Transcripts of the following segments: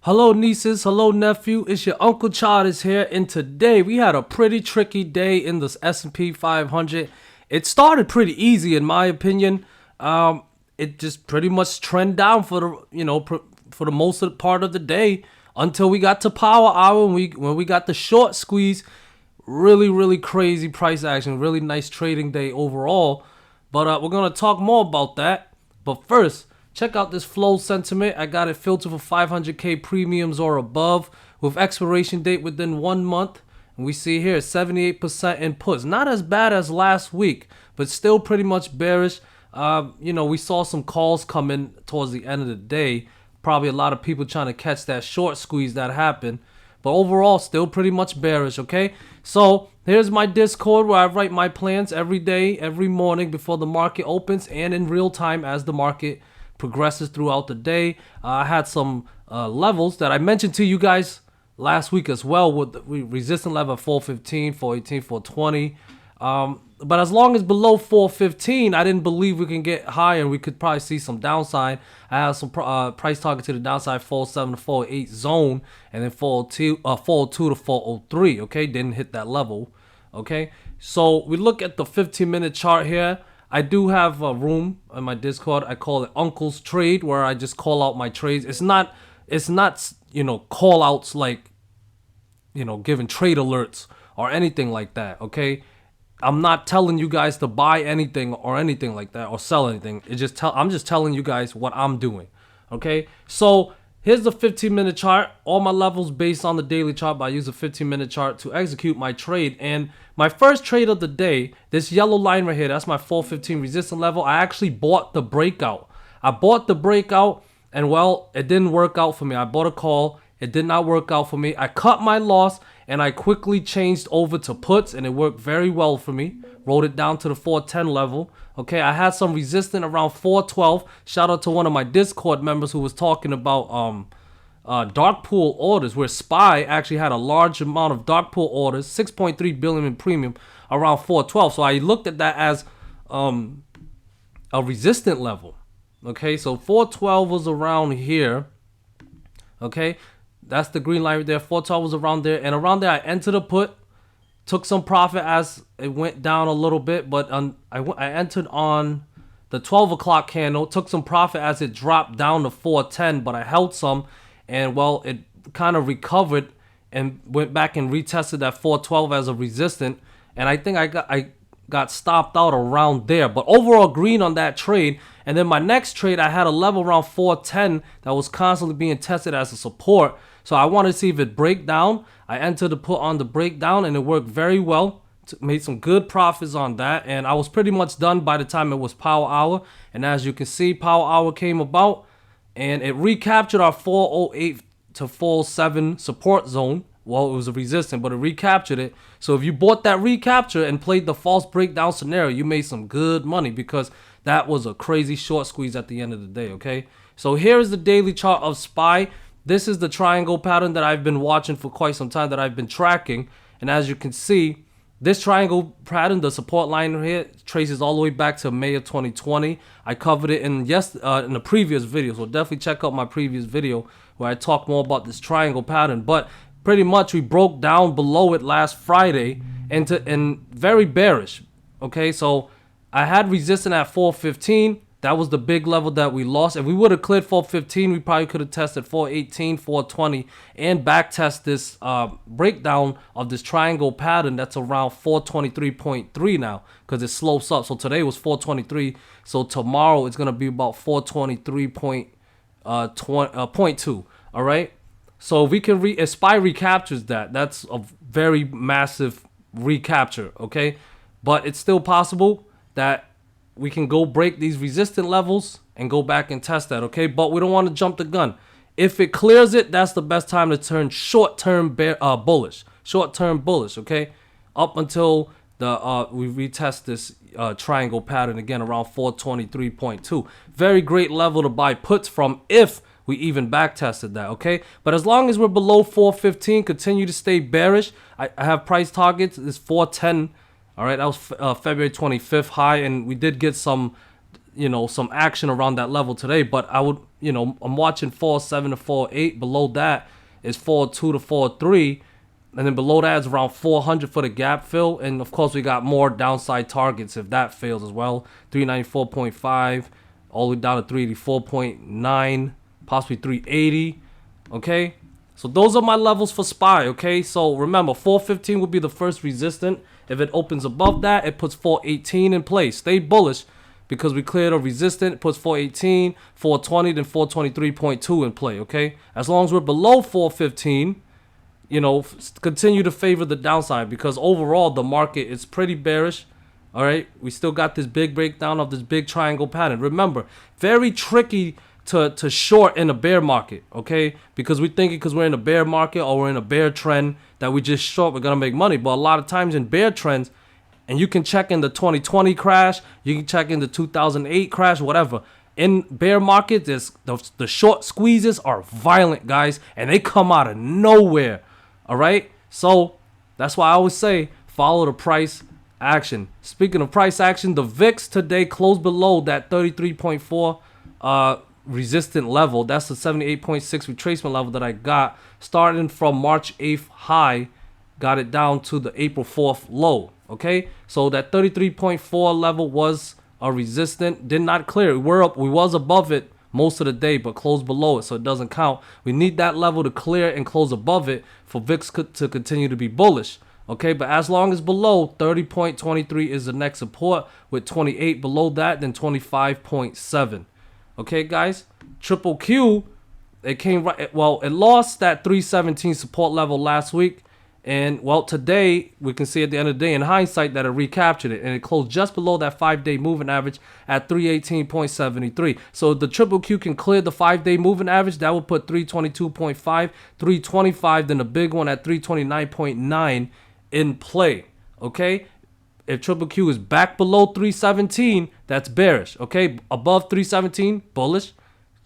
Hello nieces, hello nephew, it's your Uncle Charles here, and today we had a pretty tricky day in this S&P 500. It started pretty easy in my opinion. It just pretty much trend down for for the most of the part of the day until we got to power hour when we got the short squeeze. Really crazy price action, really nice trading day overall. But we're gonna talk more about that. But first, check out this flow sentiment. I got it filtered for 500k premiums or above with expiration date within 1 month. And we see here 78% in puts. Not as bad as last week, but still pretty much bearish. We saw some calls come in towards the end of the day. Probably a lot of people trying to catch that short squeeze that happened. But overall, still pretty much bearish, okay? So here's my Discord where I write my plans every day, every morning before the market opens and in real time as the market progresses throughout the day. I had some levels that I mentioned to you guys last week as well with the resistance level at 415, 418, 420. But as long as below 415, I didn't believe we can get higher. We could probably see some downside. I have some price target to the downside, 407 to 408 zone, and then 402 to 403. Okay, didn't hit that level. Okay, so we look at the 15-minute chart here. I do have a room on my Discord. I call it Uncle's Trade, where I just call out my trades. It's not call outs like giving trade alerts or anything like that. Okay, I'm not telling you guys to buy anything or anything like that or sell anything. I'm just telling you guys what I'm doing. Okay, so here's the 15-minute chart. All my levels based on the daily chart, but I use a 15-minute chart to execute my trade. And my first trade of the day, this yellow line right here, that's my 415 resistance level. I actually bought the breakout. I bought the breakout, and well, it didn't work out for me. I bought a call. It did not work out for me. I cut my loss, and I quickly changed over to puts, and it worked very well for me. Rolled it down to the 410 level. Okay, I had some resistance around 412. Shout out to one of my Discord members who was talking about dark pool orders, where SPY actually had a large amount of dark pool orders, 6.3 billion in premium around 412. So I looked at that as a resistant level. Okay, so 412 was around here. Okay, that's the green line right there. 412 was around there, and around there I entered a put, took some profit as it went down a little bit, but I entered on the 12 o'clock candle, took some profit as it dropped down to 410, but I held some, and well, it kind of recovered and went back and retested that 412 as a resistance, and I think I got stopped out around there. But overall green on that trade. And then my next trade, I had a level around 410 that was constantly being tested as a support. So I wanted to see if it break down. I entered the put on the breakdown, and it worked very well. Made some good profits on that, and I was pretty much done by the time it was power hour. And as you can see, power hour came about, and it recaptured our 408 to 407 support zone. Well, it was a resistance, but it recaptured it. So if you bought that recapture and played the false breakdown scenario, you made some good money, because that was a crazy short squeeze at the end of the day, okay? So here is the daily chart of SPY. This is the triangle pattern that I've been watching for quite some time, that I've been tracking. And as you can see, this triangle pattern, the support line here, traces all the way back to May of 2020. I covered it in the previous video, so definitely check out my previous video where I talk more about this triangle pattern. But pretty much we broke down below it last Friday and very bearish. Okay, so I had resistance at 415. That was the big level that we lost. If we would have cleared 415, we probably could have tested 418, 420, and back test this breakdown of this triangle pattern that's around 423.3 now, because it slopes up. So today was 423. So tomorrow it's gonna be about 423.2. All right. So if we can if SPY recaptures that, that's a very massive recapture, okay? But it's still possible that we can go break these resistant levels and go back and test that, okay? But we don't want to jump the gun. If it clears it, that's the best time to turn short-term bullish. Short-term bullish, okay? Up until we retest this triangle pattern again around 423.2. Very great level to buy puts from if we even back tested that, okay? But as long as we're below 415, continue to stay bearish. I have price targets. It's 410. All right, that was February 25th high, and we did get some some action around that level today. But I would, I'm watching 407 to 48. Below that is 42 to 43. And then below that is around 400 for the gap fill. And of course, we got more downside targets if that fails as well. 394.5 all the way down to 384.9, possibly 380. Okay. So those are my levels for SPY. Okay. So remember, 415 will be the first resistance. If it opens above that, it puts 418 in place. Stay bullish because we cleared a resistance. It puts 418, 420, then 423.2 in play. Okay. As long as we're below 415, continue to favor the downside because overall the market is pretty bearish. All right, we still got this big breakdown of this big triangle pattern. Remember, very tricky to short in a bear market, okay? Because we think because we're in a bear market or we're in a bear trend that we just short, we're gonna make money. But a lot of times in bear trends, and you can check in the 2020 crash, you can check in the 2008 crash, whatever. In bear market, the short squeezes are violent, guys, and they come out of nowhere. All right, so that's why I always say follow the price action. Speaking of price action, the VIX today closed below that 33.4 resistant level. That's the 78.6 retracement level that I got starting from March 8th high, got it down to the April 4th low. Okay, so that 33.4 level was a resistant, did not clear. We was above it most of the day, but closed below it, so it doesn't count. We need that level to clear and close above it for VIX to continue to be bullish. Okay, but as long as below 30.23 is the next support, with 28 below that, then 25.7. Okay, guys, triple Q, it came right. Well, it lost that 317 support level last week. And, well, today, we can see at the end of the day, in hindsight, that it recaptured it. And it closed just below that 5-day moving average at 318.73. So the triple Q can clear the 5-day moving average. That would put 322.5, 325, then the big one at 329.9 in play. Okay? If triple Q is back below 317, that's bearish. Okay? Above 317, bullish.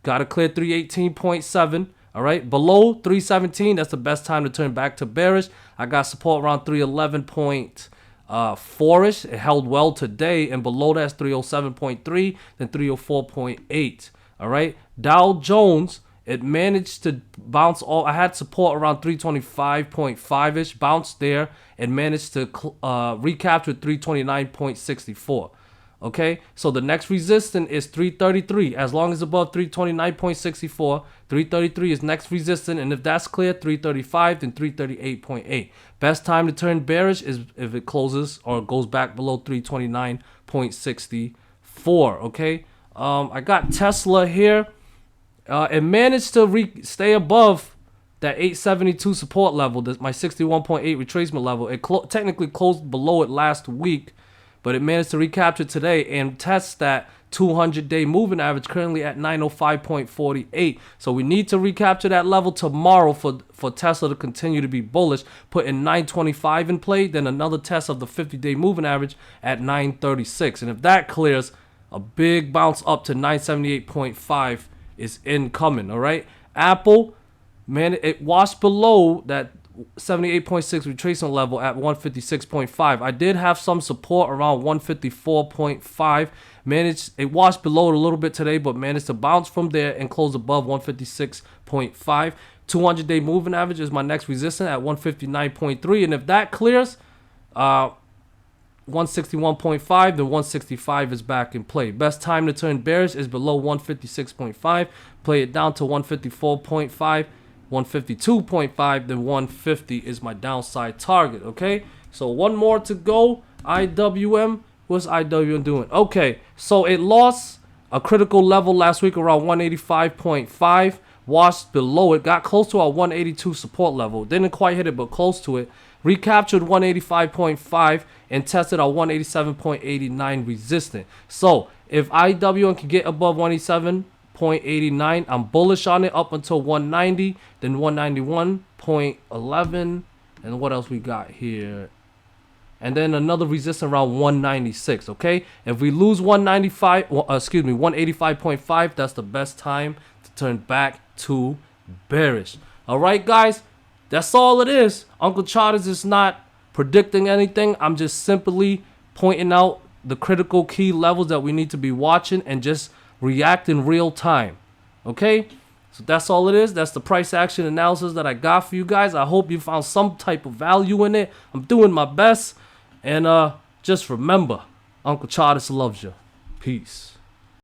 Got to clear 318.7. All right, below 317, that's the best time to turn back to bearish. I got support around 311.4ish. It held well today, and below that's 307.3, then 304.8. All right, Dow Jones, it managed to bounce all. I had support around 325.5ish, bounced there, and managed to recapture 329.64. Okay, so the next resistance is 333. As long as above 329.64, 333 is next resistance, and if that's clear, 335, then 338.8. Best time to turn bearish is if it closes or goes back below 329.64. Okay, I got Tesla here. It managed to stay above that 872 support level, my 61.8 retracement level. It technically closed below it last week, but it managed to recapture today and test that 200-day moving average currently at 905.48. So we need to recapture that level tomorrow for Tesla to continue to be bullish. Putting 925 in play, then another test of the 50-day moving average at 936. And if that clears, a big bounce up to 978.5 is incoming, all right? Apple, man, it washed below that 78.6 retracement level at 156.5. I did have some support around 154.5. It washed below it a little bit today, but managed to bounce from there and close above 156.5. 200-day moving average is my next resistance at 159.3, and if that clears, 161.5, then 165 is back in play. Best time to turn bearish is below 156.5. Play it down to 154.5. 152.5, then 150 is my downside target. Okay, so one more to go. IWM, what's IWM doing? Okay, so it lost a critical level last week around 185.5, washed below it, got close to our 182 support level, didn't quite hit it but close to it, recaptured 185.5 and tested our 187.89 resistance. So if IWM can get above 187.89, I'm bullish on it up until 190, then 191.11, and what else we got here? And then another resistance around 196. Okay, if we lose 185.5, that's the best time to turn back to bearish. All right, guys, that's all it is. Uncle Charters is not predicting anything. I'm just simply pointing out the critical key levels that we need to be watching, and just react in real time. Okay? So that's all it is. That's the price action analysis that I got for you guys. I hope you found some type of value in it. I'm doing my best. And just remember, Uncle Charles loves you. Peace.